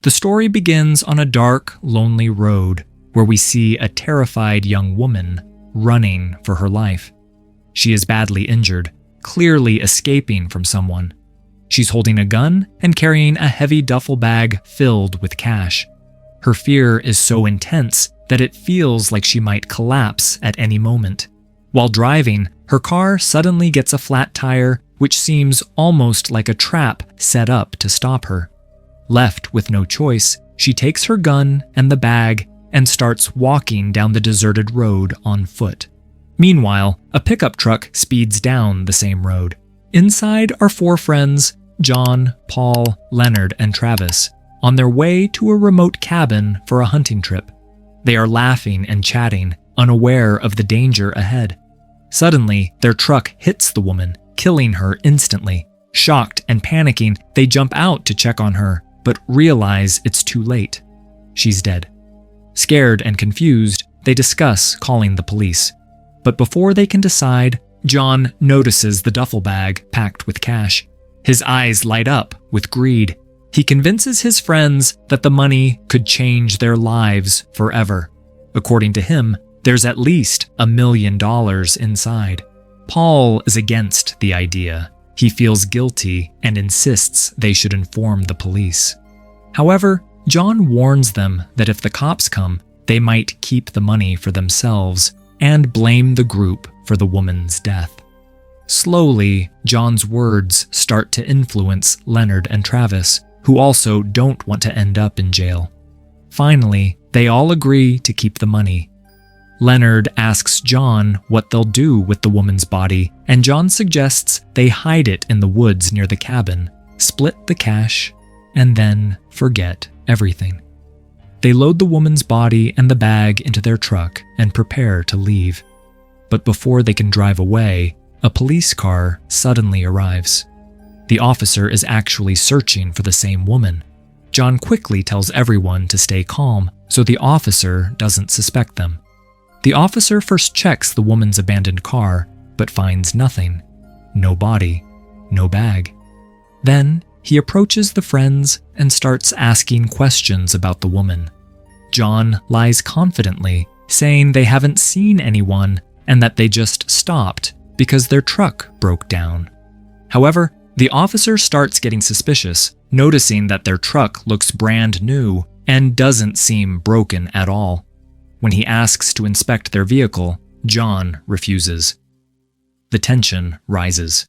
The story begins on a dark, lonely road where we see a terrified young woman running for her life. She is badly injured, clearly escaping from someone. She's holding a gun and carrying a heavy duffel bag filled with cash. Her fear is so intense that it feels like she might collapse at any moment. While driving, her car suddenly gets a flat tire, which seems almost like a trap set up to stop her. Left with no choice, she takes her gun and the bag and starts walking down the deserted road on foot. Meanwhile, a pickup truck speeds down the same road. Inside are 4 friends, John, Paul, Leonard, and Travis, on their way to a remote cabin for a hunting trip. They are laughing and chatting, unaware of the danger ahead. Suddenly, their truck hits the woman, killing her instantly. Shocked and panicking, they jump out to check on her, but realize it's too late. She's dead. Scared and confused, they discuss calling the police. But before they can decide, John notices the duffel bag packed with cash. His eyes light up with greed. He convinces his friends that the money could change their lives forever. According to him, there's at least $1 million inside. Paul is against the idea. He feels guilty and insists they should inform the police. However, John warns them that if the cops come, they might keep the money for themselves and blame the group for the woman's death. Slowly, John's words start to influence Leonard and Travis, who also don't want to end up in jail. Finally, they all agree to keep the money. Leonard asks John what they'll do with the woman's body, and John suggests they hide it in the woods near the cabin, split the cash, and then forget everything. They load the woman's body and the bag into their truck and prepare to leave. But before they can drive away, a police car suddenly arrives. The officer is actually searching for the same woman. John quickly tells everyone to stay calm so the officer doesn't suspect them. The officer first checks the woman's abandoned car, but finds nothing. No body, no bag. Then he approaches the friends and starts asking questions about the woman. John lies confidently, saying they haven't seen anyone and that they just stopped because their truck broke down. However, the officer starts getting suspicious, noticing that their truck looks brand new and doesn't seem broken at all. When he asks to inspect their vehicle, John refuses. The tension rises.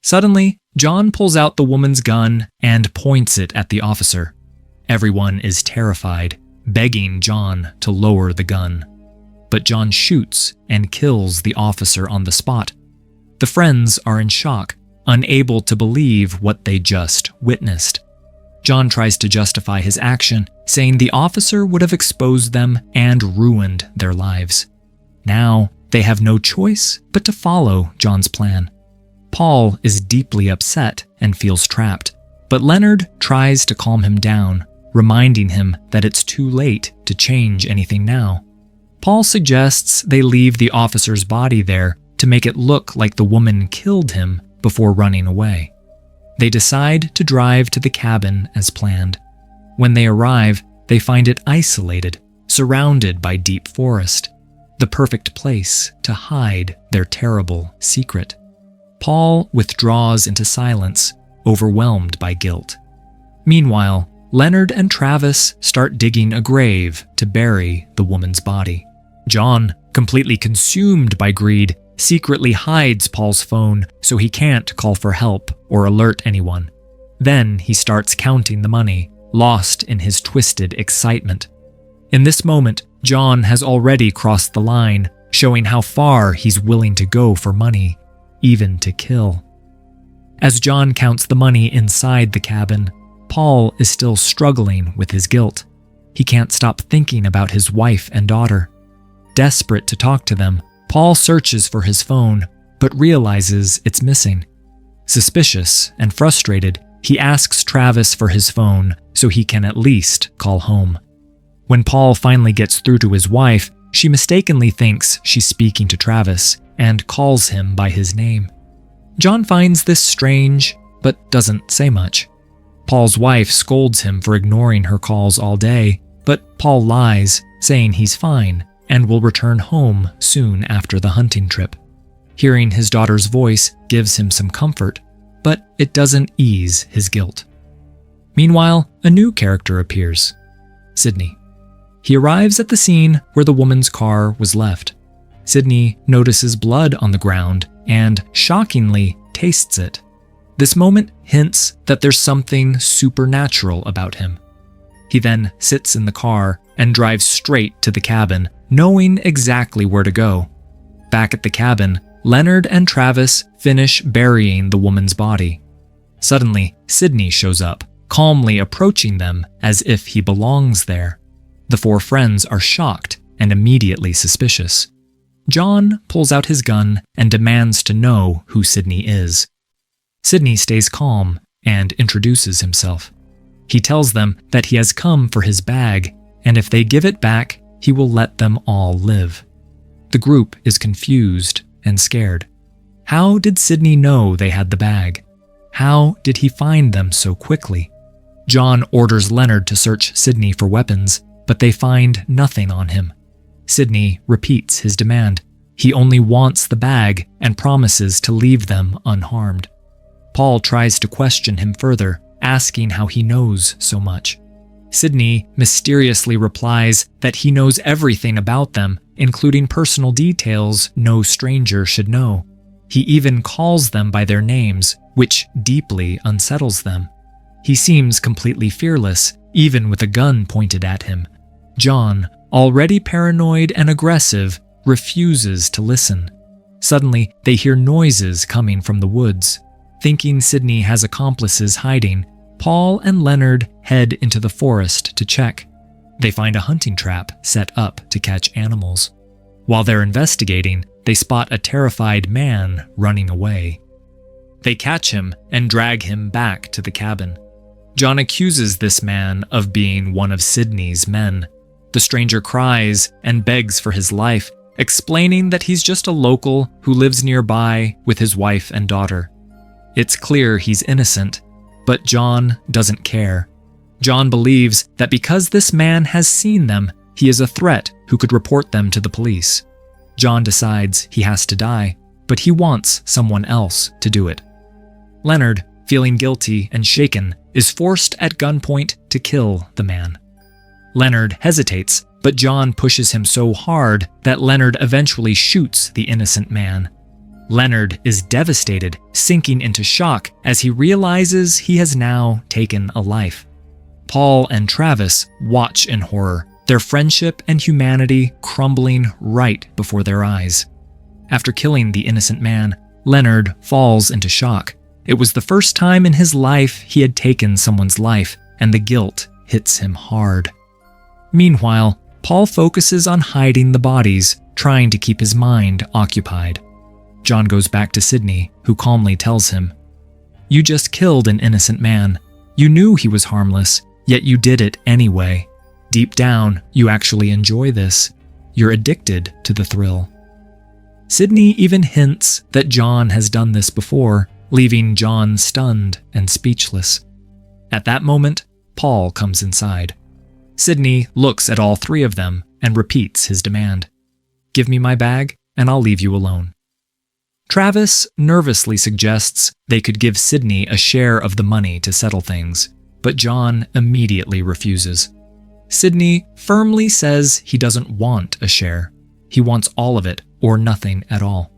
Suddenly, John pulls out the woman's gun and points it at the officer. Everyone is terrified, begging John to lower the gun. But John shoots and kills the officer on the spot. The friends are in shock, unable to believe what they just witnessed. John tries to justify his action, saying the officer would have exposed them and ruined their lives. Now, they have no choice but to follow John's plan. Paul is deeply upset and feels trapped, but Leonard tries to calm him down, reminding him that it's too late to change anything now. Paul suggests they leave the officer's body there to make it look like the woman killed him before running away. They decide to drive to the cabin as planned. When they arrive, they find it isolated, surrounded by deep forest, the perfect place to hide their terrible secret. Paul withdraws into silence, overwhelmed by guilt. Meanwhile, Leonard and Travis start digging a grave to bury the woman's body. John, completely consumed by greed, secretly hides Paul's phone so he can't call for help or alert anyone. Then he starts counting the money, lost in his twisted excitement. In this moment, John has already crossed the line, showing how far he's willing to go for money, even to kill. As John counts the money inside the cabin, Paul is still struggling with his guilt. He can't stop thinking about his wife and daughter. Desperate to talk to them, Paul searches for his phone, but realizes it's missing. Suspicious and frustrated, he asks Travis for his phone so he can at least call home. When Paul finally gets through to his wife, she mistakenly thinks she's speaking to Travis and calls him by his name. John finds this strange, but doesn't say much. Paul's wife scolds him for ignoring her calls all day, but Paul lies, saying he's fine and will return home soon after the hunting trip. Hearing his daughter's voice gives him some comfort, but it doesn't ease his guilt. Meanwhile, a new character appears, Sidney. He arrives at the scene where the woman's car was left. Sidney notices blood on the ground and, shockingly, tastes it. This moment hints that there's something supernatural about him. He then sits in the car and drives straight to the cabin, knowing exactly where to go. Back at the cabin, Leonard and Travis finish burying the woman's body. Suddenly, Sidney shows up, calmly approaching them as if he belongs there. The four friends are shocked and immediately suspicious. John pulls out his gun and demands to know who Sidney is. Sidney stays calm and introduces himself. He tells them that he has come for his bag, and if they give it back, he will let them all live. The group is confused and scared. How did Sidney know they had the bag? How did he find them so quickly? John orders Leonard to search Sidney for weapons, but they find nothing on him. Sidney repeats his demand. He only wants the bag and promises to leave them unharmed. Paul tries to question him further, asking how he knows so much. Sidney mysteriously replies that he knows everything about them, including personal details no stranger should know. He even calls them by their names, which deeply unsettles them. He seems completely fearless, even with a gun pointed at him. John, already paranoid and aggressive, refuses to listen. Suddenly, they hear noises coming from the woods. Thinking Sidney has accomplices hiding, Paul and Leonard head into the forest to check. They find a hunting trap set up to catch animals. While they're investigating, they spot a terrified man running away. They catch him and drag him back to the cabin. John accuses this man of being one of Sidney's men. The stranger cries and begs for his life, explaining that he's just a local who lives nearby with his wife and daughter. It's clear he's innocent, but John doesn't care. John believes that because this man has seen them, he is a threat who could report them to the police. John decides he has to die, but he wants someone else to do it. Leonard, feeling guilty and shaken, is forced at gunpoint to kill the man. Leonard hesitates, but John pushes him so hard that Leonard eventually shoots the innocent man. Leonard is devastated, sinking into shock as he realizes he has now taken a life. Paul and Travis watch in horror, their friendship and humanity crumbling right before their eyes. After killing the innocent man, Leonard falls into shock. It was the first time in his life he had taken someone's life, and the guilt hits him hard. Meanwhile, Paul focuses on hiding the bodies, trying to keep his mind occupied. John goes back to Sidney, who calmly tells him, "You just killed an innocent man. You knew he was harmless, yet you did it anyway. Deep down, you actually enjoy this. You're addicted to the thrill." Sidney even hints that John has done this before, leaving John stunned and speechless. At that moment, Paul comes inside. Sidney looks at all three of them and repeats his demand. "Give me my bag, and I'll leave you alone." Travis nervously suggests they could give Sidney a share of the money to settle things, but John immediately refuses. Sidney firmly says he doesn't want a share. He wants all of it or nothing at all.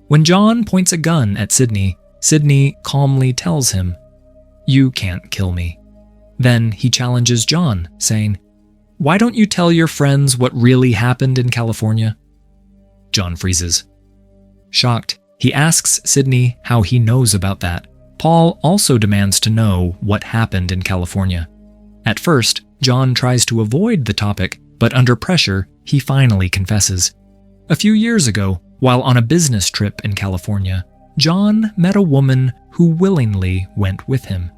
When John points a gun at Sidney, Sidney calmly tells him, "You can't kill me." Then he challenges John, saying, "Why don't you tell your friends what really happened in California?" John freezes. Shocked, he asks Sidney how he knows about that. Paul also demands to know what happened in California. At first, John tries to avoid the topic, but under pressure, he finally confesses. A few years ago, while on a business trip in California, John met a woman who willingly went with him.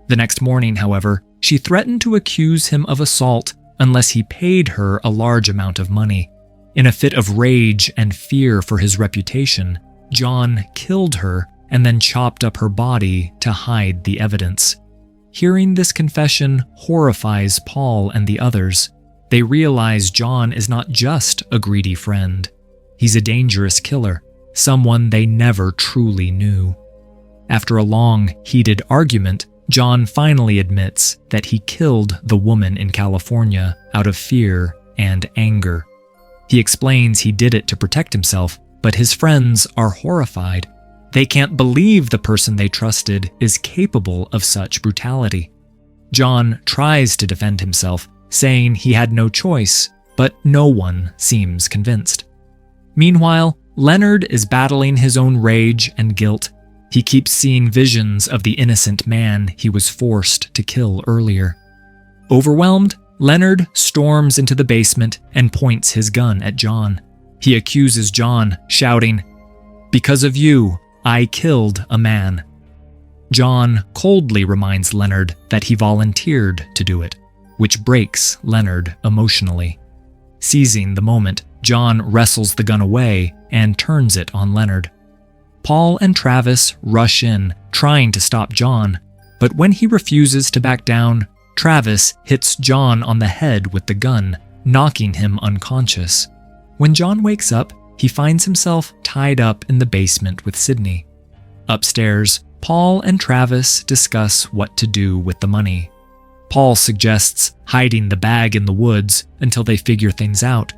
The next morning, however, she threatened to accuse him of assault unless he paid her a large amount of money. In a fit of rage and fear for his reputation, John killed her and then chopped up her body to hide the evidence. Hearing this confession horrifies Paul and the others. They realize John is not just a greedy friend. He's a dangerous killer, someone they never truly knew. After a long, heated argument, John finally admits that he killed the woman in California out of fear and anger. He explains he did it to protect himself, but his friends are horrified. They can't believe the person they trusted is capable of such brutality. John tries to defend himself, saying he had no choice, but no one seems convinced. Meanwhile, Leonard is battling his own rage and guilt. He keeps seeing visions of the innocent man he was forced to kill earlier. Overwhelmed, Leonard storms into the basement and points his gun at John. He accuses John, shouting, "Because of you, I killed a man." John coldly reminds Leonard that he volunteered to do it, which breaks Leonard emotionally. Seizing the moment, John wrestles the gun away and turns it on Leonard. Paul and Travis rush in, trying to stop John, but when he refuses to back down, Travis hits John on the head with the gun, knocking him unconscious. When John wakes up, he finds himself tied up in the basement with Sydney. Upstairs, Paul and Travis discuss what to do with the money. Paul suggests hiding the bag in the woods until they figure things out.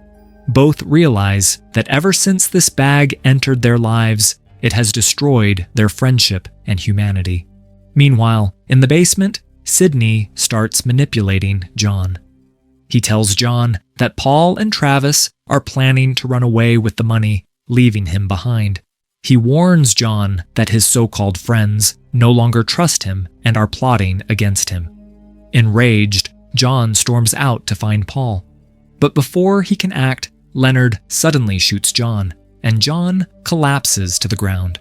Both realize that ever since this bag entered their lives, it has destroyed their friendship and humanity. Meanwhile, in the basement, Sydney starts manipulating John. He tells John that Paul and Travis are planning to run away with the money, leaving him behind. He warns John that his so-called friends no longer trust him and are plotting against him. Enraged, John storms out to find Paul. But before he can act, Leonard suddenly shoots John, and John collapses to the ground.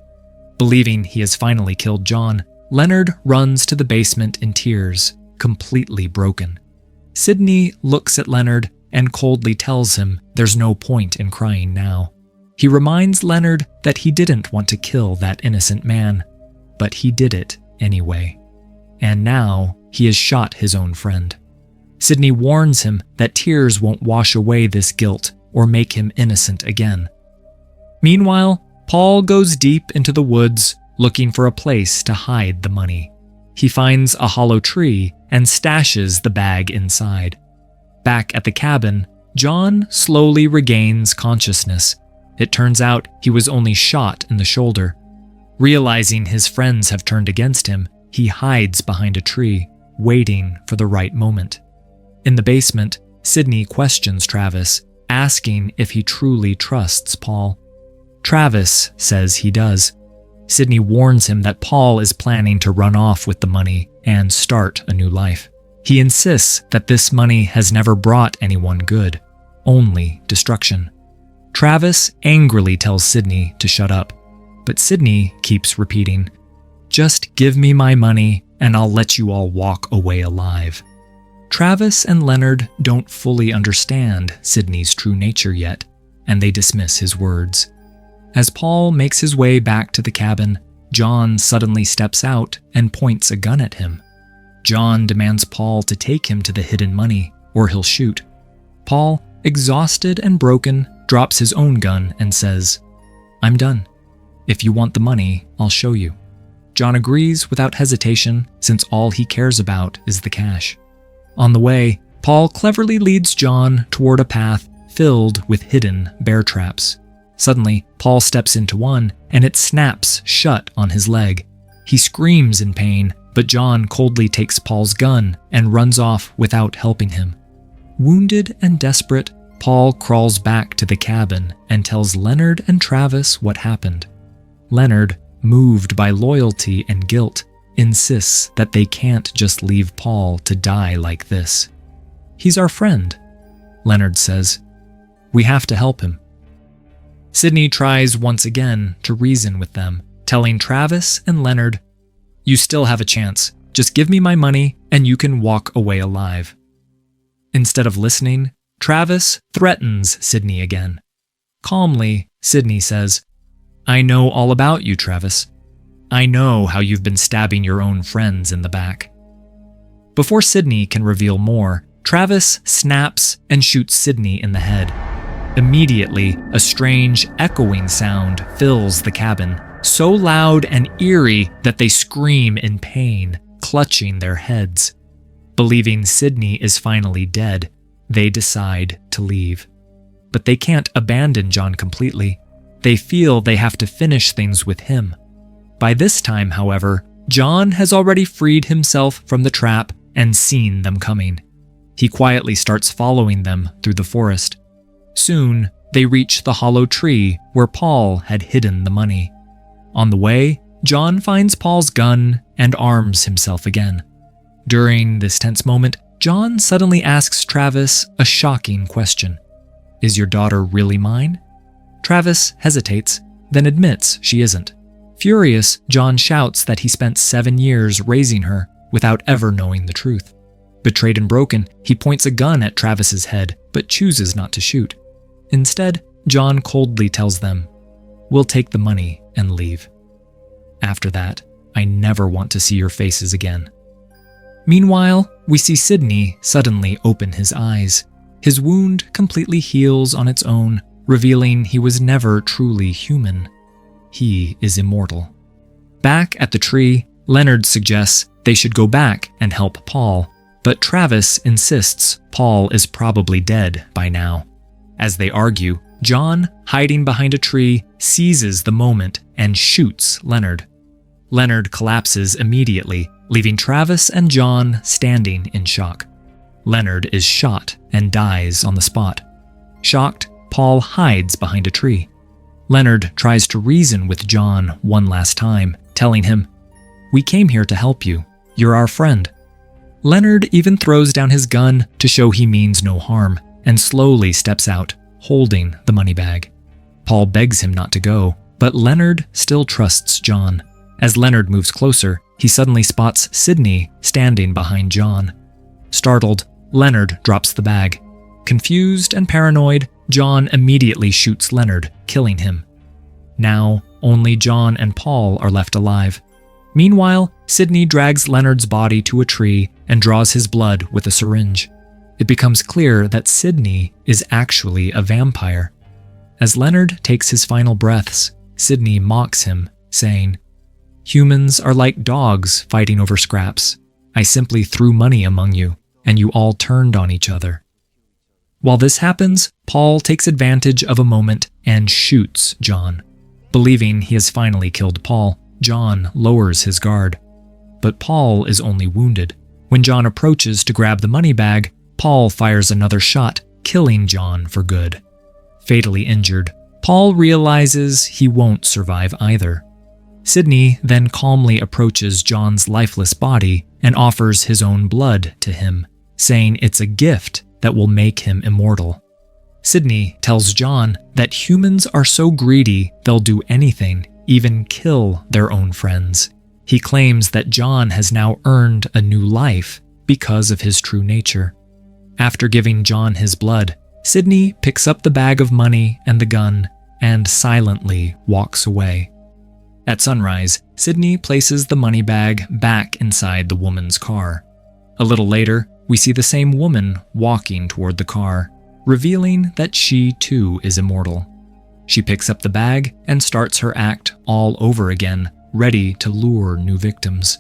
Believing he has finally killed John, Leonard runs to the basement in tears, completely broken. Sydney looks at Leonard and coldly tells him there's no point in crying now. He reminds Leonard that he didn't want to kill that innocent man, but he did it anyway. And now he has shot his own friend. Sydney warns him that tears won't wash away this guilt or make him innocent again. Meanwhile, Paul goes deep into the woods looking for a place to hide the money. He finds a hollow tree and stashes the bag inside. Back at the cabin, John slowly regains consciousness. It turns out he was only shot in the shoulder. Realizing his friends have turned against him, he hides behind a tree, waiting for the right moment. In the basement, Sydney questions Travis, asking if he truly trusts Paul. Travis says he does. Sydney warns him that Paul is planning to run off with the money and start a new life. He insists that this money has never brought anyone good, only destruction. Travis angrily tells Sydney to shut up, but Sydney keeps repeating, "Just give me my money and I'll let you all walk away alive." Travis and Leonard don't fully understand Sydney's true nature yet, and they dismiss his words. As Paul makes his way back to the cabin, John suddenly steps out and points a gun at him. John demands Paul to take him to the hidden money, or he'll shoot. Paul, exhausted and broken, drops his own gun and says, "I'm done. If you want the money, I'll show you." John agrees without hesitation, since all he cares about is the cash. On the way, Paul cleverly leads John toward a path filled with hidden bear traps. Suddenly, Paul steps into one, and it snaps shut on his leg. He screams in pain, but John coldly takes Paul's gun and runs off without helping him. Wounded and desperate, Paul crawls back to the cabin and tells Leonard and Travis what happened. Leonard, moved by loyalty and guilt, insists that they can't just leave Paul to die like this. "He's our friend," Leonard says. "We have to help him." Sydney tries once again to reason with them, telling Travis and Leonard, "You still have a chance. Just give me my money and you can walk away alive." Instead of listening, Travis threatens Sydney again. Calmly, Sydney says, "I know all about you, Travis. I know how you've been stabbing your own friends in the back." Before Sydney can reveal more, Travis snaps and shoots Sydney in the head. Immediately, a strange, echoing sound fills the cabin, so loud and eerie that they scream in pain, clutching their heads. Believing Sydney is finally dead, they decide to leave. But they can't abandon John completely. They feel they have to finish things with him. By this time, however, John has already freed himself from the trap and seen them coming. He quietly starts following them through the forest. Soon, they reach the hollow tree where Paul had hidden the money. On the way, John finds Paul's gun and arms himself again. During this tense moment, John suddenly asks Travis a shocking question. "Is your daughter really mine?" Travis hesitates, then admits she isn't. Furious, John shouts that he spent 7 years raising her without ever knowing the truth. Betrayed and broken, he points a gun at Travis's head, but chooses not to shoot. Instead, John coldly tells them, "We'll take the money and leave. After that, I never want to see your faces again." Meanwhile, we see Sydney suddenly open his eyes. His wound completely heals on its own, revealing he was never truly human. He is immortal. Back at the tree, Leonard suggests they should go back and help Paul, but Travis insists Paul is probably dead by now. As they argue, John, hiding behind a tree, seizes the moment and shoots Leonard. Leonard collapses immediately, leaving Travis and John standing in shock. Leonard is shot and dies on the spot. Shocked, Paul hides behind a tree. Leonard tries to reason with John one last time, telling him, "We came here to help you. You're our friend." Leonard even throws down his gun to show he means no harm, and slowly steps out, holding the money bag. Paul begs him not to go, but Leonard still trusts John. As Leonard moves closer, he suddenly spots Sydney standing behind John. Startled, Leonard drops the bag. Confused and paranoid, John immediately shoots Leonard, killing him. Now, only John and Paul are left alive. Meanwhile, Sydney drags Leonard's body to a tree and draws his blood with a syringe. It becomes clear that Sydney is actually a vampire. As Leonard takes his final breaths, Sydney mocks him, saying, "Humans are like dogs fighting over scraps. I simply threw money among you, and you all turned on each other." While this happens, Paul takes advantage of a moment and shoots John. Believing he has finally killed Paul, John lowers his guard. But Paul is only wounded. When John approaches to grab the money bag, Paul fires another shot, killing John for good. Fatally injured, Paul realizes he won't survive either. Sydney then calmly approaches John's lifeless body and offers his own blood to him, saying it's a gift that will make him immortal. Sydney tells John that humans are so greedy they'll do anything, even kill their own friends. He claims that John has now earned a new life because of his true nature. After giving John his blood, Sydney picks up the bag of money and the gun and silently walks away. At sunrise, Sydney places the money bag back inside the woman's car. A little later, we see the same woman walking toward the car, revealing that she too is immortal. She picks up the bag and starts her act all over again, ready to lure new victims.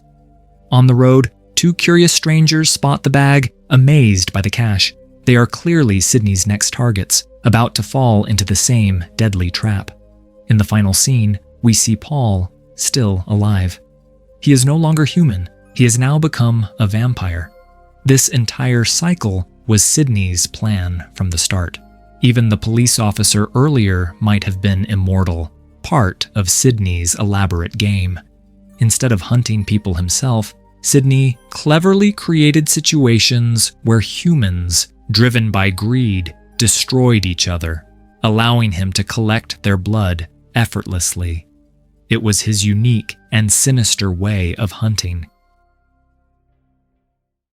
On the road, two curious strangers spot the bag, amazed by the cash. They are clearly Sydney's next targets, about to fall into the same deadly trap. In the final scene, we see Paul, still alive. He is no longer human. He has now become a vampire. This entire cycle was Sydney's plan from the start. Even the police officer earlier might have been immortal, part of Sydney's elaborate game. Instead of hunting people himself, Sydney cleverly created situations where humans, driven by greed, destroyed each other, allowing him to collect their blood effortlessly. It was his unique and sinister way of hunting,